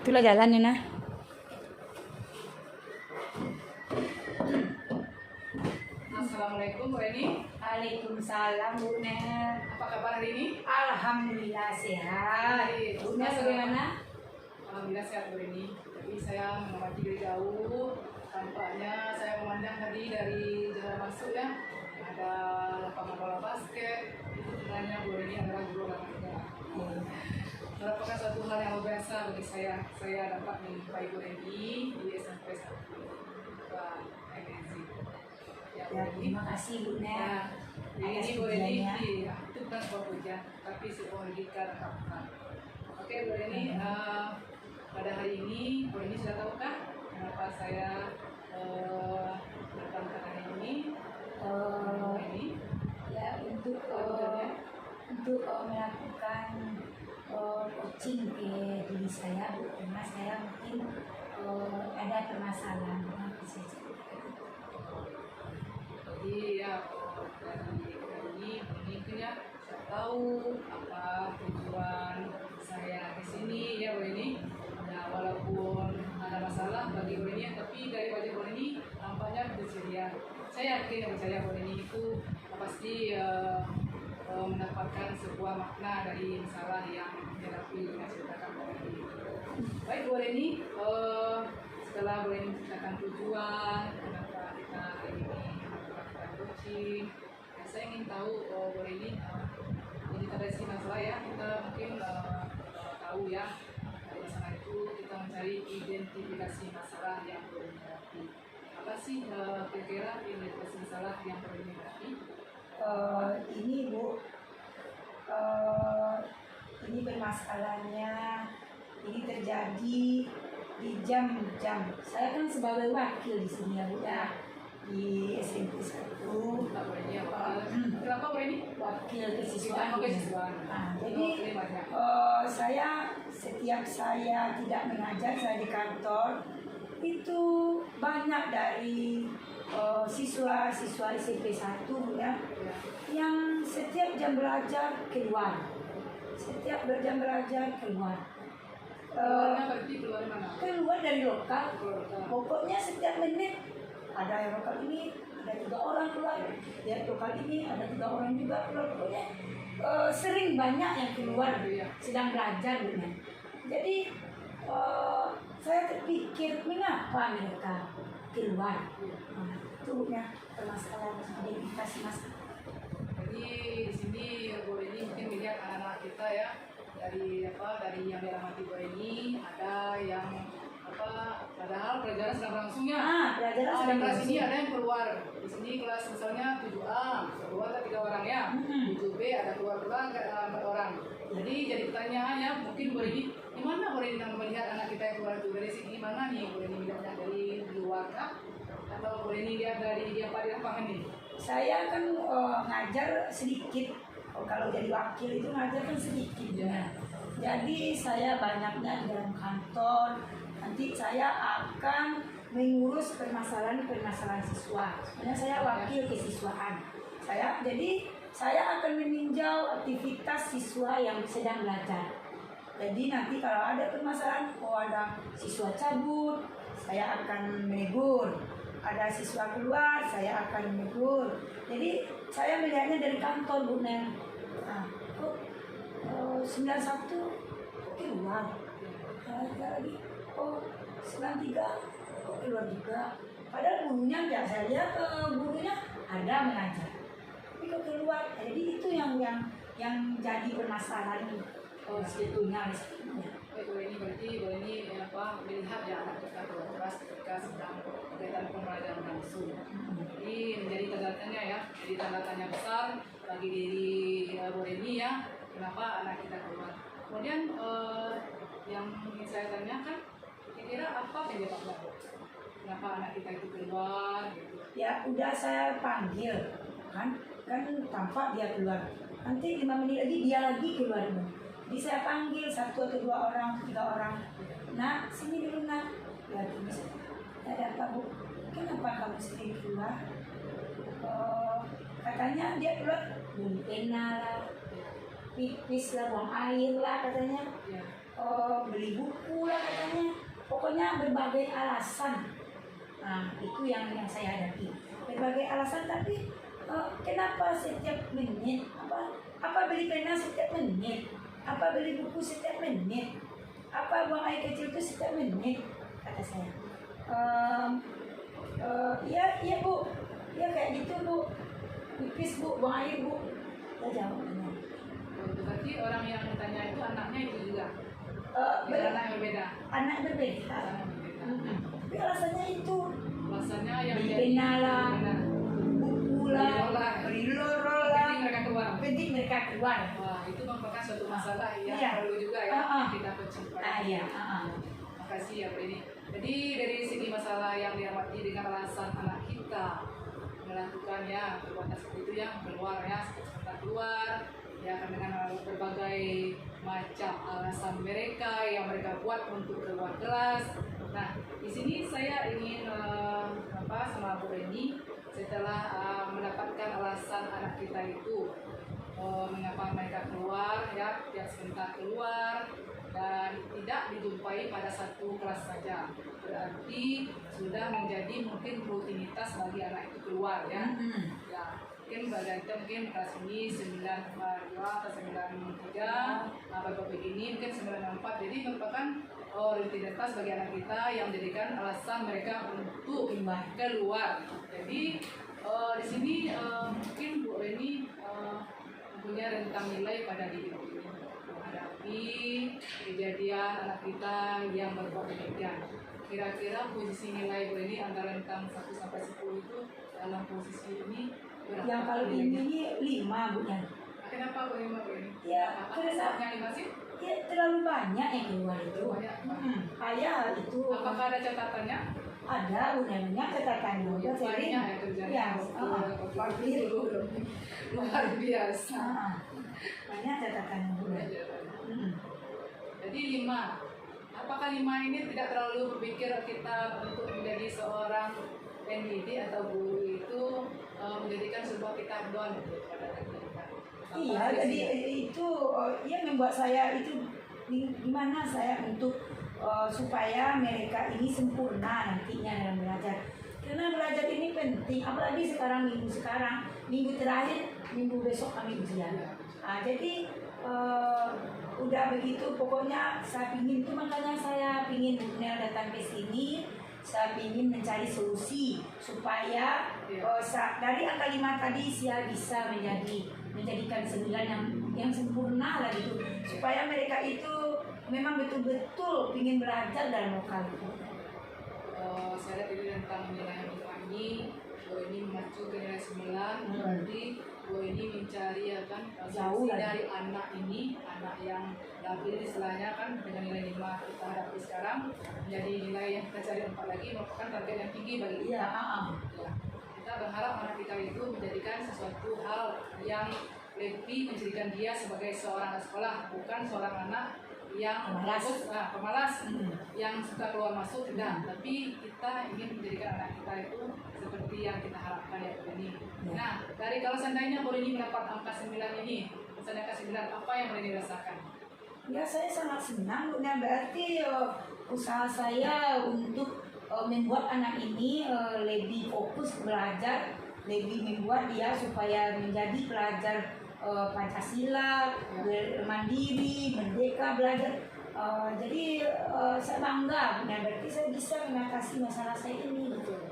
Itulah jalan ya nah. Assalamualaikum Bu Eni. Waalaikumsalam Bu Ner. Apa kabar hari ini? Alhamdulillah sehat. Bu Ner bagaimana? Alhamdulillah sehat Bu Eni. Jadi saya mengamati dari jauh. Tampaknya saya memandang tadi dari jalan masuk ya. Ada lapangan bola basket. Itu sebenarnya Bu Eni adalah guru olahraga. Merupakan suatu hal yang luar biasa bagi saya. Saya dapat menjumpai Bu Eni di SMP 1 MNZ. Ya, terima kasih Bu Ner. Nah, ini Bu Eni itu bukan sebuah pujian, tapi sebuah pendidikan. Oke Bu Eni, pada hari ini Bu Eni sudah tahukah kenapa saya datang ke hari ini? Ini Ya untuk melakukan coaching ke diri saya Bu, karena saya mungkin ada permasalahan dengan fisik. jadi ya dari ini punya saya tahu apa tujuan saya di sini ya Bu Eni. Nah walaupun ada masalah bagi Bu Eni, tapi dari wajah Bu Eni nampaknya bersedia. Saya yakin percaya Bu Eni itu pasti mendapatkan sebuah makna dari masalah yang dihadapi yang ceritakan Bu Eni. Baik Bu Eni, setelah Bu Eni menceritakan tujuan kenapa kita hari ini melakukan coaching, saya ingin tahu Bu Eni, jadi dari sisi masalah ya kita mungkin tahu ya dari masalah itu kita mencari identifikasi masalah yang Bu Eni hadapi. Apa sih kira-kira identifikasi masalah yang Bu Eni hadapi? Ini Bu, ini permasalahannya ini terjadi di jam-jam. Saya kan sebagai wakil di sini ya Bu ya, di SMP 1. Kenapa Bu Eni? Wakil kesiswaan. Nah, jadi saya setiap saya tidak mengajar, saya di kantor itu banyak dari siswa-siswa SMP 1 ya, yang setiap jam belajar keluar, setiap jam belajar keluar. Keluar dari lokal. Pokoknya setiap menit ada yang lokal ini, ada 3 orang keluar, ya lokal ini ada 3 orang juga keluar. Pokoknya sering banyak yang keluar sedang belajar gitu. Jadi saya terpikir mengapa mereka keluar. Itu ya permasalahan identifikasi masalah. Jadi di sini Bu Eni mungkin melihat anak-anak kita ya, dari yang diamati Bu Eni ada yang padahal pelajaran sedang berlangsung ya. Pelajaran sedang kelas berlangsung. ini ada yang keluar. Di sini kelas misalnya 7A keluar ada 3 orang ya. 7B ada keluar 4 orang. Jadi pertanyaannya mungkin Bu Eni, di mana Bu Eni melihat anak kita yang keluar itu? Dari sini mana nih Bu Eni melihatnya, dari luar kah? Atau Bu Eni lihat dari di lapangan nih? Saya kan ngajar sedikit. Kalau jadi wakil itu ngajar kan sedikit ya. Jadi saya banyaknya di dalam kantor. Nanti saya akan mengurus permasalahan siswa. Sebenarnya saya wakil kesiswaan. Jadi saya akan meninjau aktivitas siswa yang sedang belajar. Jadi nanti kalau ada permasalahan, ada siswa cabut, saya akan menegur. Ada siswa keluar, saya akan menegur. Jadi saya melihatnya dari kantor Bu Nen. Nah, kok 91 keluar, lagi 93 kok keluar juga. Padahal gurunya nggak, saya lihat gurunya ada mengajar, tapi kok keluar. Jadi itu yang jadi permasalahan sebetulnya. Bu Eni berarti Bu Eni melihat ya anak kita kelas ketika sedang kegiatan pembelajaran langsung. Jadi menjadi tanda tanya ya, jadi tanda tanya besar bagi diri Bu Eni ya, kenapa anak kita keluar. Kemudian yang ingin saya tanyakan, kira-kira apa penyebabnya? Kenapa anak kita itu keluar? Gitu. Ya udah saya panggil, kan tampak dia keluar. Nanti 5 menit lagi dia lagi keluar. Jadi saya panggil 1 atau 2 orang, 3 orang. Nah, sini dulu nak. Ya, bisa. Ada apa Bu? Kenapa kamu sering keluar? Katanya dia keluar beli pena lah, pipis lah, buang air lah katanya. Beli buku lah katanya. pokoknya berbagai alasan. Nah, itu yang saya hadapi. Berbagai alasan, tapi kenapa setiap menit? Apa beli pena setiap menit? Apa beli buku setiap menit? Apa buang air kecil itu setiap menit? Kata saya. Iya bu, ya kayak gitu bu. Pipis bu, buang air bu. Saya jawab. Berarti orang yang tanya itu anaknya itu juga. Anak yang berbeda. Anak berbeda. Tapi alasannya itu. Alasannya yang beli jadi pena lah, buku lah, beli lorol lah. penting mereka keluar. Penting mereka keluar. Wah, itu merupakan suatu masalah yang Iya. perlu juga ya kita percepat. Iya. Makasih ya Bu ini. Jadi dari segi masalah yang diamati dengan alasan anak kita melakukan ya perbuatan seperti itu yang keluar ya sebentar keluar ya karena dengan berbagai macam alasan mereka yang mereka buat untuk keluar kelas. Nah di sini saya ingin sama Bu Reni setelah mendapatkan alasan anak kita itu mengapa mereka keluar ya yang sebentar keluar dan tidak dijumpai pada satu kelas saja, berarti sudah menjadi mungkin rutinitas bagi anak itu keluar ya. Ya mungkin bagian kita mungkin kelas ini 92 atau 93 bapak begini mungkin 94, jadi merupakan rutinitas bagi anak kita yang menjadikan alasan mereka untuk keluar. Jadi di sini mungkin Bu Reni punya rentang nilai pada diri ini menghadapi kejadian anak kita yang berbuat demikian. Kira-kira posisi nilai Bu Reni antara rentang 1 sampai 10 itu dalam posisi ini berapa? Yang kalau ini 5 bu kan. Kenapa Bu Reni? Ya, Kenapa 5 sih? Ya terlalu banyak yang keluar itu. Kayak itu. Apakah ada catatannya? Ada, banyak catatannya. Udah Banyak ya kerjanya. Luar biasa. Banyak catatannya bu. Jadi 5. Apakah 5 ini tidak terlalu berpikir kita untuk menjadi seorang pendidik atau guru itu menjadikan sebuah kita down pada kita? Iya, jadi itu ya membuat saya itu gimana saya untuk supaya mereka ini sempurna nantinya dalam belajar. Karena belajar ini penting, apalagi minggu terakhir, minggu besok kami ujian. Nah, jadi udah begitu, pokoknya saya pingin itu, makanya saya pingin Bu Nel datang ke sini. Saya ingin mencari solusi supaya dari angka 5 tadi saya bisa menjadikan 9 yang sempurna lah gitu, supaya mereka itu memang betul-betul ingin belajar dalam lokal itu. Saya lihat ini tentang nilai yang ini, ini memacu ke nilai 9, berarti ini mencari ya kan Jauh dari anak ini, anak yang labil istilahnya kan dengan nilai 5 kita hadapi sekarang menjadi nilai yang kita cari 4 lagi merupakan target yang tinggi bagi kita. Ya. Kita berharap anak kita itu menjadikan sesuatu hal yang lebih menjadikan dia sebagai seorang anak sekolah, bukan seorang anak yang pemalas, yang suka keluar masuk tidak, tapi kita ingin menjadikan anak kita itu seperti yang kita harapkan ya Bu Reni. Nah, dari kalau seandainya Bu Reni mendapat angka 9 ini, misalnya angka 9, apa yang Bu Reni rasakan? Ya saya sangat senang, nah berarti usaha saya untuk membuat anak ini lebih fokus belajar, lebih membuat dia supaya menjadi pelajar Pancasila, mandiri, merdeka, belajar. Jadi saya bangga, nah berarti saya bisa mengatasi masalah saya ini betul.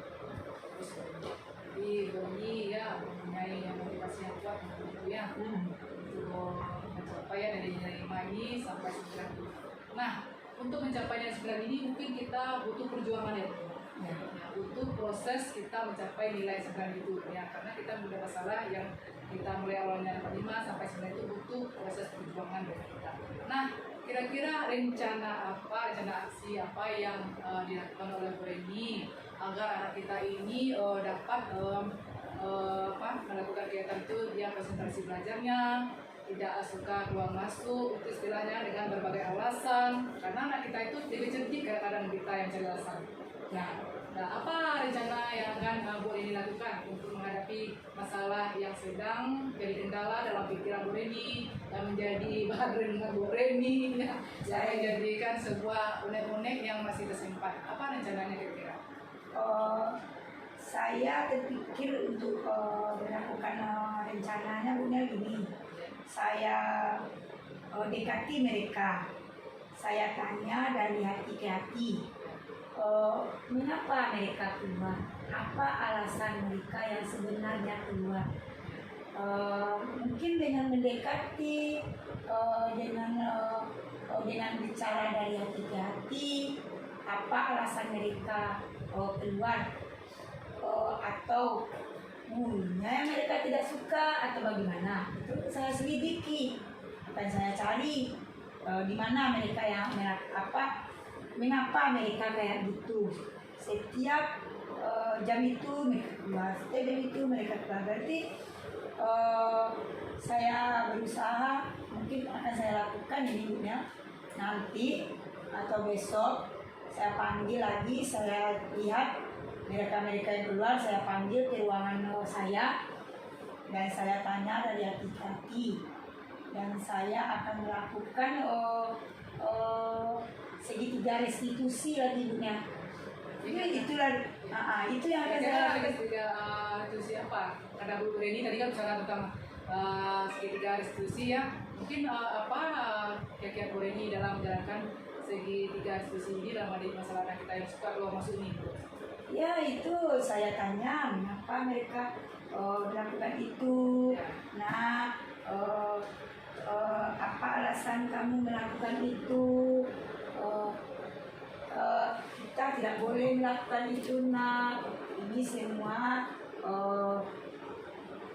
Jadi Boni ya mempunyai motivasi yang kuat untuk ya untuk mencapai dari nilai 5 ini sampai 9. Nah untuk mencapai nilai 9 ini mungkin kita butuh perjuangan ya. Butuh proses kita mencapai nilai 9 itu ya, karena kita mudah masalah yang kita mulai awalnya dapat 5 sampai 9 itu butuh proses perjuangan dari kita. Nah kira-kira rencana aksi apa yang dilakukan oleh Bu Reni agar anak kita ini dapat melakukan kegiatan itu, dia konsentrasi belajarnya, tidak suka keluar masuk, itu istilahnya dengan berbagai alasan, karena anak kita itu lebih cerdik kadang-kadang kita yang cari alasan. Nah Nah, apa rencana yang akan Bu Reni lakukan untuk menghadapi masalah yang sedang jadi kendala dalam pikiran Bu Reni dan menjadi bahan renungan Bu Reni ya, saya menjadikan sebuah unek-unek yang masih tersimpan. Apa rencananya kira-kira? Saya terpikir untuk melakukan rencananya punya gini. Saya dekati mereka. Saya tanya dari hati ke hati. Mengapa mereka keluar? Apa alasan mereka yang sebenarnya keluar? Mungkin dengan mendekati, dengan bicara dari hati ke hati, apa alasan mereka keluar, atau yang mereka tidak suka atau bagaimana? Itu saya selidiki, akan saya cari di mana mereka yang mengapa mereka kayak gitu. Setiap jam itu mereka keluar, setiap jam itu mereka keluar. Berarti saya berusaha, mungkin akan saya lakukan ini ya, nanti atau besok saya panggil lagi, saya lihat mereka yang keluar, saya panggil ke ruangan saya dan saya tanya dari hati-hati, dan saya akan melakukan segitiga restitusi lagi punya. Itulah itu yang akan saya lakukan. Segitiga restitusi apa? Karena Bu Reni tadi kan bicara tentang segitiga restitusi ya. Mungkin apa kiat-kiat Bu Reni dalam menjalankan segitiga restitusi ini dalam menghadapi masalah anak kita yang suka keluar masuk ini? Ya, itu saya tanya mengapa mereka melakukan itu. Nah, apa alasan kamu melakukan itu? Kita tidak boleh melakukan itu, nak. Ini semua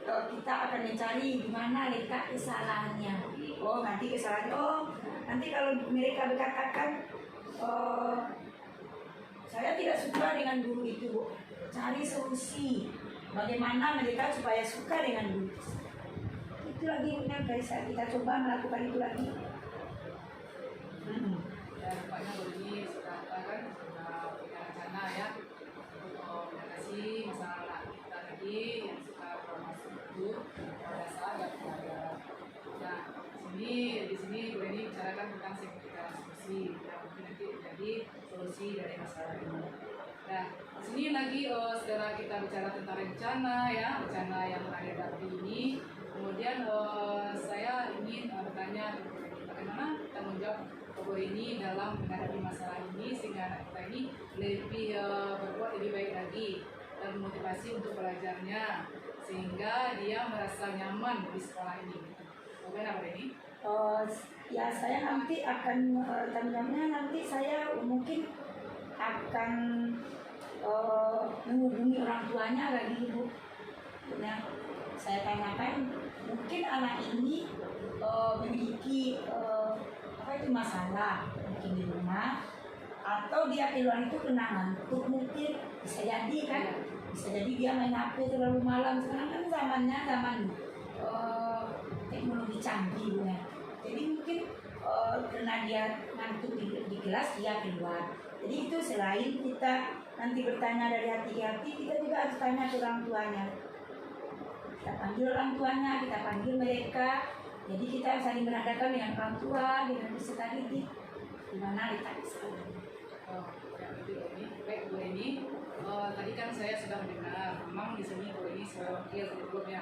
kita akan mencari di mana letak kesalahannya. Nanti kalau mereka berkatakan saya tidak suka dengan guru itu, Bu. Cari solusi bagaimana mereka supaya suka dengan guru. Itu lagi yang kita coba melakukan itu lagi. Ya, nampaknya Bu Reni sudah punya rencana ya untuk mengatasi masalah anak kita tadi yang suka keluar masuk itu pada saat yang pelajaran. Nah, di sini Bu Reni bicarakan tentang segitiga solusi yang mungkin nanti menjadi solusi dari masalah ini. Nah, di sini lagi setelah kita bicara tentang rencana yang menghadapi ini, kemudian saya ingin bertanya bagaimana tanggung jawab Bu Reni dalam menghadapi masalah ini sehingga anak kita ini berbuat lebih baik lagi dan motivasi untuk belajarnya sehingga dia merasa nyaman di sekolah ini. Bagaimana Bu Reni? Ya, saya nanti akan nanti saya mungkin akan menghubungi orang tuanya lagi, Bu. Nah, saya tanyakan mungkin anak ini memiliki masalah mungkin di rumah, atau dia keluar itu kena ngantuk, mungkin bisa jadi kan, bisa jadi dia main HP terlalu malam. Sekarang kan zaman teknologi canggih ya. Jadi mungkin karena dia ngantuk di kelas dia keluar. Jadi itu selain kita nanti bertanya dari hati ke hati, kita juga harus tanya ke orang tuanya. Kita panggil orang tuanya, kita panggil mereka. Jadi kita saling berhadapan dengan orang tua, dengan peserta didik. Di mana letak kesalahan? Baik Bu Reni, tadi kan saya sudah mendengar memang di sini Bu Reni sebagai wakil sebelumnya.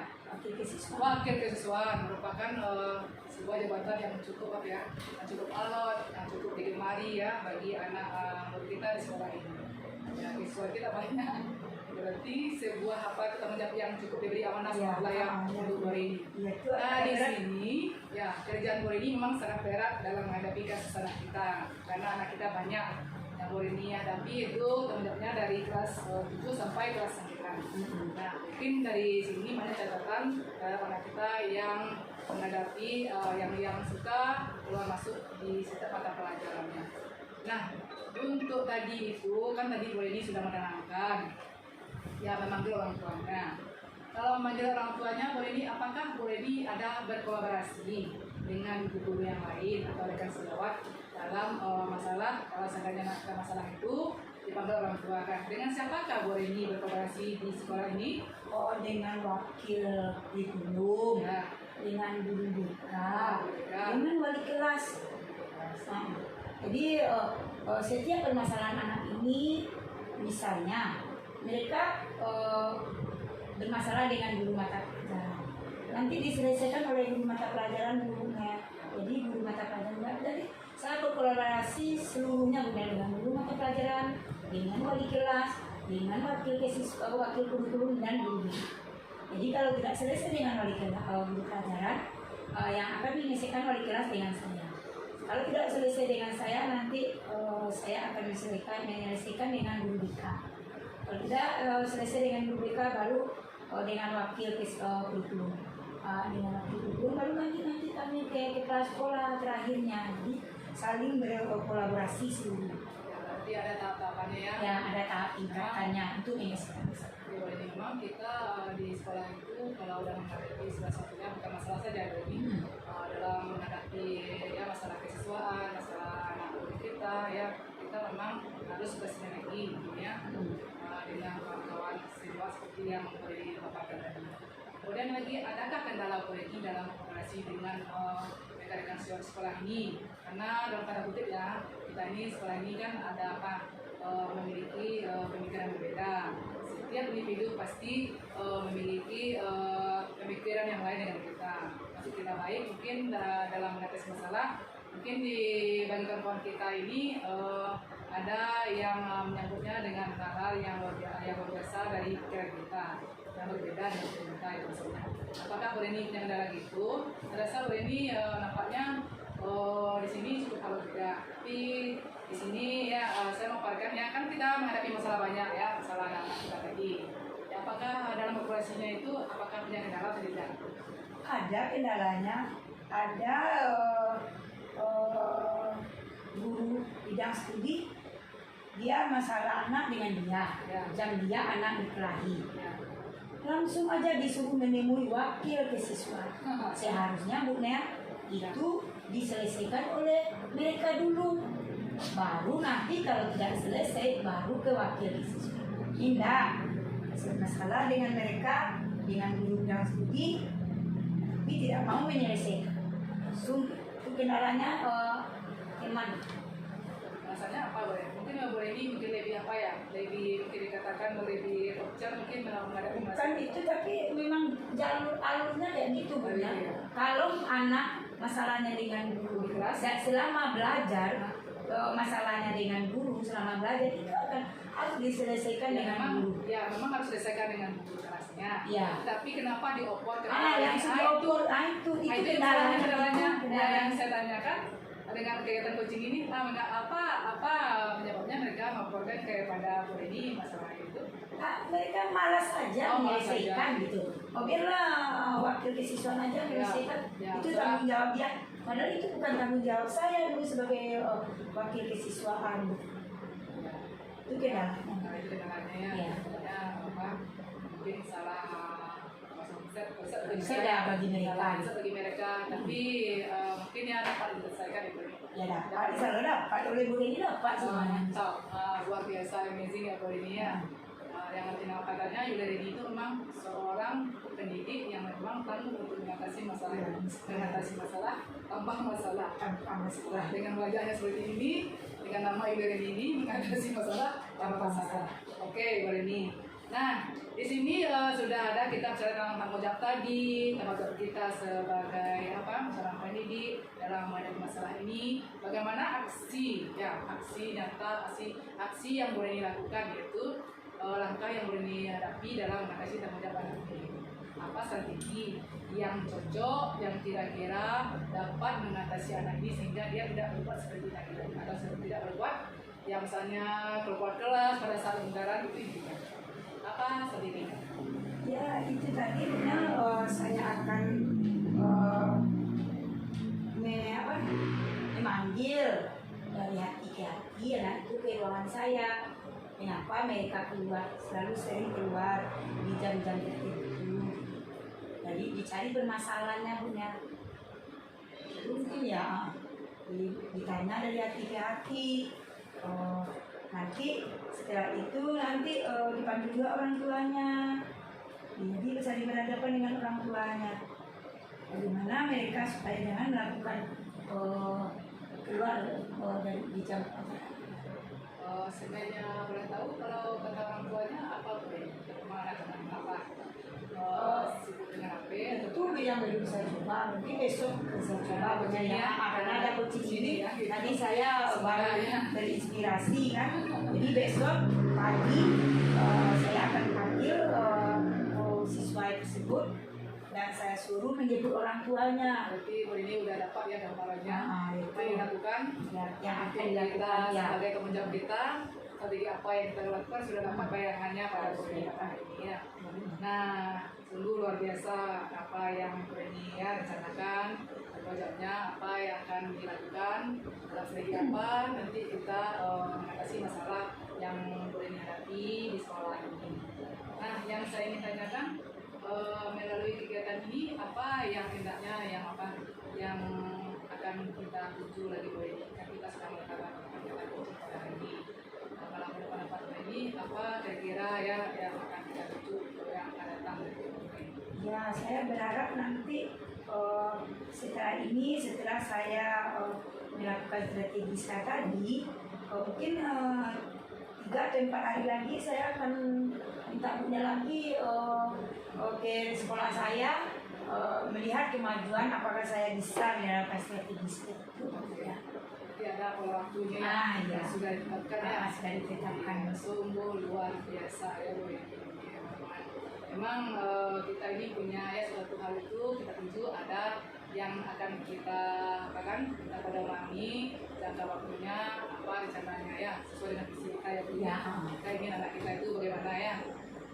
Wakil kesiswaan merupakan sebuah jabatan yang cukup yang cukup alot, yang cukup digemari ya bagi anak murid kita di sekolah ini. Ya, siswa kita banyak. Berarti sebuah tanggung jawab yang cukup diberi amanah sama Allah untuk Bu Reni. Nah, di sini ya kerjaan Bu Reni memang sangat berat dalam menghadapi kasus anak kita karena anak kita banyak yang Bu Reni hadapi itu tanggung jawabnya dari kelas 7 sampai kelas 9. Nah, mungkin dari sini mana catatan anak kita yang menghadapi yang suka keluar masuk di setiap mata pelajarannya. Nah, untuk tadi itu kan tadi Bu Reni sudah menerangkan ya memanggil orang tuanya. Kalau memanggil orang tuanya, Bu Reni, apakah Bu Reni ada berkolaborasi dengan guru yang lain atau rekan sejawat dalam masalah, kalau seandainya ada masalah itu, dipanggil orang tua kan. Dengan siapakah Bu Reni berkolaborasi di sekolah ini? Oh, dengan wakil kurikulum, Ya. dengan guru BK, Ya. dengan wali kelas. Nah, jadi setiap permasalahan anak ini, misalnya mereka bermasalah dengan guru mata pelajaran, nanti diselesaikan oleh guru mata pelajaran gurunya. Jadi guru mata pelajaran, jadi saya berkolaborasi seluruhnya dengan guru mata pelajaran, dengan wali kelas, dengan wakil kurikulum dan guru. Jadi kalau tidak selesai dengan wali kelas, guru pelajaran, yang akan menyelesaikan wali kelas dengan saya. Kalau tidak selesai dengan saya, nanti saya akan menyelesaikan dengan guru BK. Kalau tidak selesai dengan guru BK, baru dengan wakil kurikulum. Dengan wakil kurikulum, baru nanti kami ke kepala sekolah terakhirnya. Jadi saling berkolaborasi seluruhnya. Berarti ada tahap-tahapannya ya? Ya, ada tahap tingkatannya untuk menyelesaikan. Jadi memang kita di sekolah itu kalau udah menghadapi salah satunya bukan masalah saja ini dalam menghadapi ya masalah kesiswaan, masalah anak murid kita ya kita memang harus bersinergi ya dengan kawan-kawan siswa seperti yang boleh dipaparkan tadi. Kemudian lagi adakah kendala ini dalam kooperasi dengan rekan-rekan sekolah ini? Karena dalam tanda kutip ya kita ini sekolah ini kan ada apa memiliki pemikiran berbeda. Setiap individu pasti memiliki pemikiran yang lain dengan kita. Maksud kita baik mungkin dalam mengatasi masalah, mungkin di bagi kawan kita ini ada yang menyambutnya dengan hal-hal yang luar biasa dari pikiran kita, yang berbeda dengan kita itu maksudnya. Apakah Bu Reni punya kendala gitu? Rasa Bu Reni nampaknya di sini cukup hal berbeda. Tapi di sini ya saya memaparkan ya kan kita menghadapi masalah banyak ya masalah anak kita tadi. Ya, apakah dalam operasinya itu apakah punya kendala atau tidak? Ada kendalanya, ada guru bidang studi dia masalah anak dengan dia, jam dia anak berkelahi. Langsung aja disuruh menemui wakil kesiswaan. Seharusnya Bu Nea itu diselesaikan oleh mereka dulu. Baru nanti kalau tidak selesai baru ke wakil siswa. Tidak masalah dengan mereka, dengan guru bidang studi, tapi tidak mau menyelesaikan. Itu kendalanya gimana? Rasanya apa boleh? Mungkin Bu Reni mungkin lebih apa ya? Lebih mungkin dikatakan lebih opcar mungkin menghadapi Bukan masalah. itu, tapi memang jalur alurnya kayak gitu Bu Nea. Iya. Kalau anak masalahnya dengan guru kelas, selama belajar masalahnya dengan guru selama belajar itu akan harus diselesaikan Ya, dengan memang, guru. ya memang harus diselesaikan dengan guru kelasnya. Ya. Tapi kenapa diopor? Yang diopor, itu kendalanya. kendalanya. Yang saya tanyakan dengan kegiatan coaching ini, apa penyebabnya mereka melaporkan kepada Bu Reni masalah itu? Mereka malas aja menyelesaikan gitu. Biarlah wakil kesiswaan aja menyelesaikan. Ya, Itu tanggung jawab dia. Padahal itu bukan tanggung jawab saya dulu sebagai wakil kesiswaan. Itu kendalanya. Nah, itu kendalanya ya. Ya. Ya, apa? Mungkin salah Saya bagi mereka. bagi mereka, tapi mungkin ya dapat diselesaikan itu. Ya dapat, selalu dapat oleh Bu Reni dapat semuanya. Luar biasa amazing ya Bu Reni ya. Yang artinya katanya Yulia Reni itu memang seorang pendidik yang memang tangguh untuk mengatasi masalah tambah masalah. Dengan wajahnya seperti ini, dengan nama Yulia Reni ini mengatasi masalah tanpa masalah. Oke, Bu Reni. Nah, di sini sudah ada kita bicara tentang tanggung jawab tadi, tanggung jawab kita sebagai seorang pendidik dalam menghadapi masalah ini. Bagaimana aksi nyata, aksi yang boleh dilakukan yaitu langkah yang boleh dihadapi dalam mengatasi tanggung jawab anak ini. Apa strategi yang cocok, yang kira-kira dapat mengatasi anak ini sehingga dia tidak berbuat seperti tadi atau tidak berbuat yang misalnya keluar kelas pada saat pembelajaran itu juga. Apa strategi? Ya itu tadi benar saya akan memanggil dari hati ke hati, nah itu ke ruangan saya. Mengapa mereka selalu sering keluar di jam-jam tertentu? Jadi dicari bermasalahnya punya. Mungkin ya ditanya dari hati ke hati. Nanti setelah itu dipanggil juga orang tuanya. Jadi saling berhadapan dengan orang tuanya. Bagaimana mereka supaya jangan melakukan keluar dari jam. Sebenarnya boleh tahu kalau kata orang tuanya apa boleh? Memang anak apa? Sibuk dengan HP Itu yang belum saya coba, mungkin besok saya coba Ya, karena ada coaching ini. ya, gitu. Tadi saya baru Sebenarnya. terinspirasi kan, jadi besok pagi saya akan panggil siswa tersebut dan saya suruh menjemput orang tuanya. Berarti ini udah dapat ya gambarannya Itu apa yang dilakukan. yang akan Kita dilakukan ya. sebagai kemenjam kita, strategi apa yang kita lakukan sudah dapat bayangannya pada sore hari ini ya. Nah, sungguh luar biasa apa yang ini ya rencanakan, proyeknya apa yang akan dilakukan, dalam strategi apa nanti kita mengatasi masalah yang boleh dihadapi di sekolah ini. Nah, yang saya ingin tanyakan melalui kegiatan ini apa yang hendaknya yang akan kita tuju lagi boleh kan kita sedang melakukan kegiatan coaching pada hari ini. Kalau menurut pendapat ini apa kira-kira ya yang akan kita tuju yang akan datang dari ini? Ya, saya berharap nanti setelah saya melakukan strategi saya tadi, mungkin 3 atau 4 hari lagi saya akan minta punya lagi ke sekolah saya melihat kemajuan apakah saya bisa melakukan strategi itu. Ya. Jadi ada waktunya Ya. sudah ditetapkan ya. Sudah ditetapkan. Sungguh luar biasa ya Bu. Memang kita ini punya ya suatu hal itu kita tuju ada yang akan kita apakan kita pedomani jangka waktunya apa rencananya ya sesuai dengan visi kita ya Bu. Ya. Kita ingin anak kita itu bagaimana ya,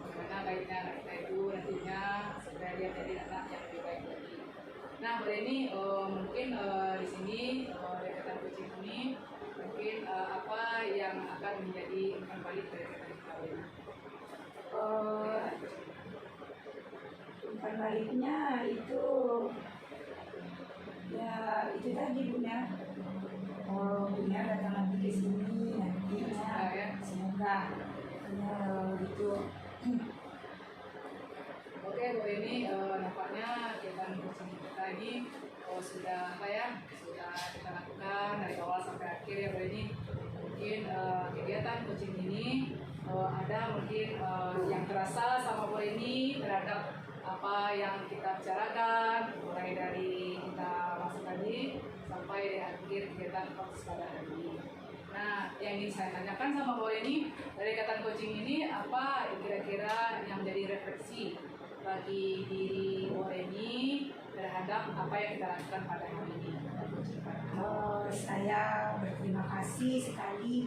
bagaimana baiknya anak kita itu nantinya supaya dia jadi anak yang lebih baik lagi. Nah, Bu ini mungkin di sini kegiatan coaching ini mungkin apa yang akan menjadi umpan balik dari kegiatan kita ini? Umpan baliknya itu ya itu tadi Bunda. Bunda datang lagi ke sini nantinya semoga gitu. Oke Bu ini nampaknya kegiatan coaching kita ini sudah apa ya sudah kita lakukan dari awal sampai akhir ya Bu ini. Mungkin kegiatan coaching ini ada mungkin yang terasa sama Bu ini terhadap apa yang kita bicarakan mulai dari kita masuk tadi sampai di akhir kegiatan coaching pada hari ini. Nah, yang ingin saya tanyakan sama Bu ini dari kegiatan coaching ini apa kira-kira yang menjadi refleksi bagi diri Bu ini terhadap apa yang kita lakukan pada hari ini? Saya berterima kasih sekali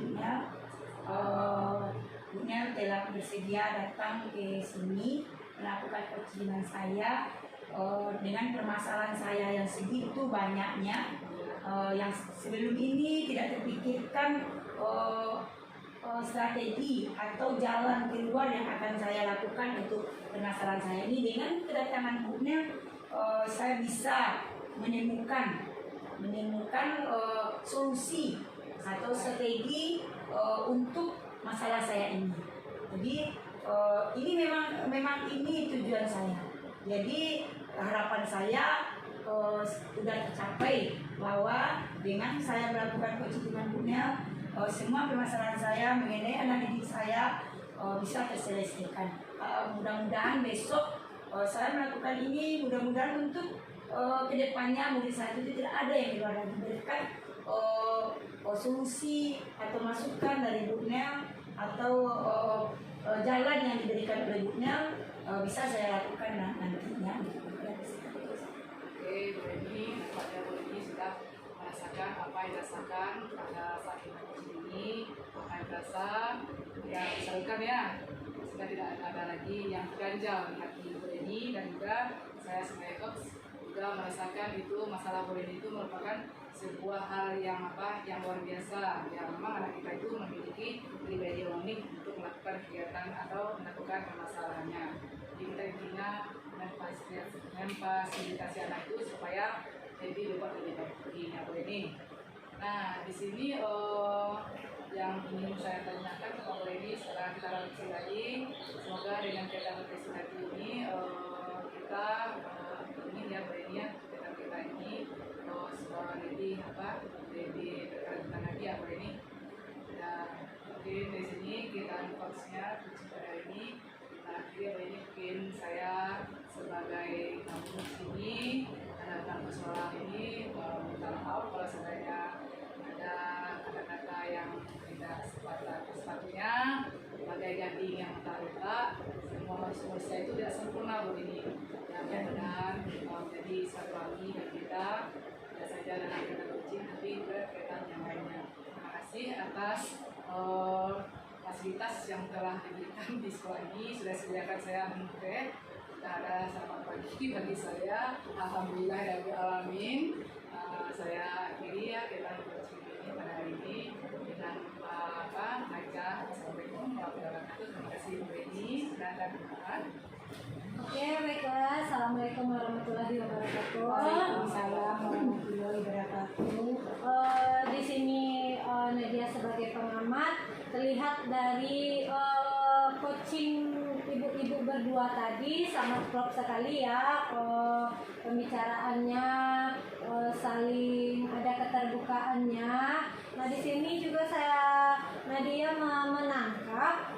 Bunya telah bersedia datang ke sini melakukan coaching saya dengan permasalahan saya yang segitu banyaknya yang sebelum ini tidak terpikirkan strategi atau jalan keluar yang akan saya lakukan untuk permasalahan saya ini. Dengan kedatangan Bunya saya bisa menemukan solusi atau strategi untuk masalah saya ini. Jadi ini memang ini tujuan saya. Jadi harapan saya sudah tercapai bahwa dengan saya melakukan coaching dengan Bunya semua permasalahan saya mengenai anak didik saya bisa terselesaikan. Mudah-mudahan besok saya melakukan ini, mudah-mudahan untuk kedepannya murid saya itu tidak ada yang luar lagi berikan solusi atau masukan dari Bunya atau jalan yang diberikan oleh Bunya bisa saya lakukan nantinya. Oke, Bu Eni, nampaknya Bu Eni sudah merasakan apa yang dirasakan pada saat coaching ini, apa yang terasa yang disalurkan ya. Sudah tidak ada lagi yang terganjal di hati Bu Eni dan juga saya sebagai coach juga merasakan itu masalah Bu Eni itu merupakan sebuah hal yang luar biasa. Ya memang anak kita itu memiliki pribadi unik untuk melakukan kegiatan atau melakukan permasalahannya. Jadi kita intinya memfasilitasi anak itu supaya jadi dapat lebih baik lagi Bu Eni. Nah di sini yang ingin saya tanya Cilaing. Semoga dengan kegiatan presentasi ini kita ingin ya Bu Eni ya kita ini terus lebih terkait lagi ya Bu Eni. Dan mungkin di sini kita unboxnya pada ini. Nah, jadi Bu Eni mungkin saya sebagai tamu di sini anak-anak sekolah ini minta maaf kalau sebenarnya ada kata-kata yang tidak sepatutnya, bagai gading yang tak semua manusia itu tidak sempurna Bu Eni. Dan mudah-mudahan menjadi silaturahmi dan kita tidak saja dengan kita kucing, tapi juga kegiatan yang lainnya. Terima kasih atas fasilitas yang telah diberikan di sekolah ini. Sudah sediakan saya minum teh. Ada selamat pagi bagi saya. Alhamdulillah ya alamin. Saya akhiri ya kita ini pada hari ini dengan Aja. Assalamualaikum warahmatullahi wabarakatuh. Terima kasih Bu Eni. Silakan Pak. Oke, baiklah. Assalamualaikum warahmatullahi wabarakatuh. Waalaikumsalam warahmatullahi wabarakatuh. Di sini Nadia sebagai pengamat terlihat dari coaching ibu-ibu berdua tadi sangat klop sekali ya, pembicaraannya saling ada keterbukaannya. Nah di sini juga Nadia menangkap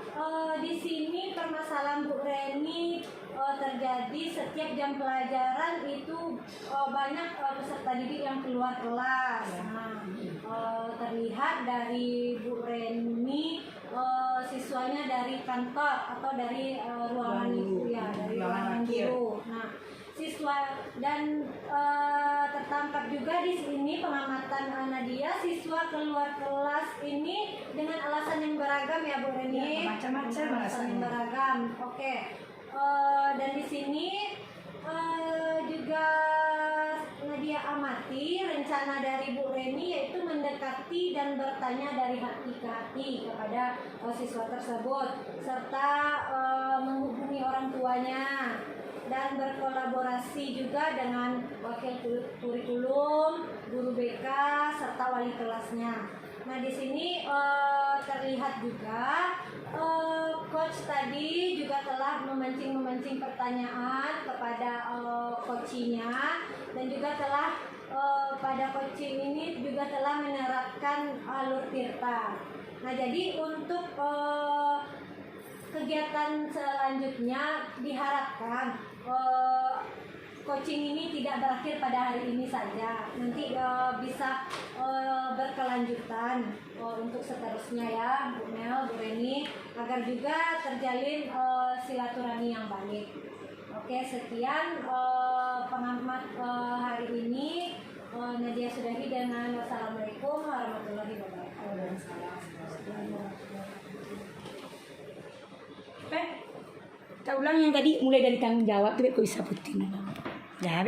di sini permasalahan Bu Reni terjadi setiap jam pelajaran itu banyak peserta didik yang keluar kelas. Nah, terlihat dari Bu Reni siswanya dari kantor atau dari ruangan ibu ya, dari ruangan guru. Nah, siswa dan tertangkap juga di sini pengamatan Nadia, siswa keluar kelas ini dengan alasan yang beragam ya Bu Reni. Ya, macam-macam alasan yang beragam. Oke. Dan di sini juga Nadia amati rencana dari Bu Reni yaitu mendekati dan bertanya dari hati ke hati kepada siswa tersebut serta menghubungi orang tuanya dan berkolaborasi juga dengan wakil kurikulum, guru BK serta wali kelasnya. Nah di sini terlihat juga coach tadi juga telah memancing pertanyaan kepada coachingnya dan juga telah pada coaching ini juga telah menerapkan alur tirta. Nah jadi untuk kegiatan selanjutnya diharapkan coaching ini tidak berakhir pada hari ini saja, nanti bisa berkelanjutan untuk seterusnya ya Bu Mel, Bu Reni, agar juga terjalin silaturahmi yang baik. Oke, sekian pengamat hari ini. Nadia sudahi dengan wassalamualaikum warahmatullahi wabarakatuh. Kita ulang yang tadi mulai dari tanggung jawab tuh bisa putin. Ya,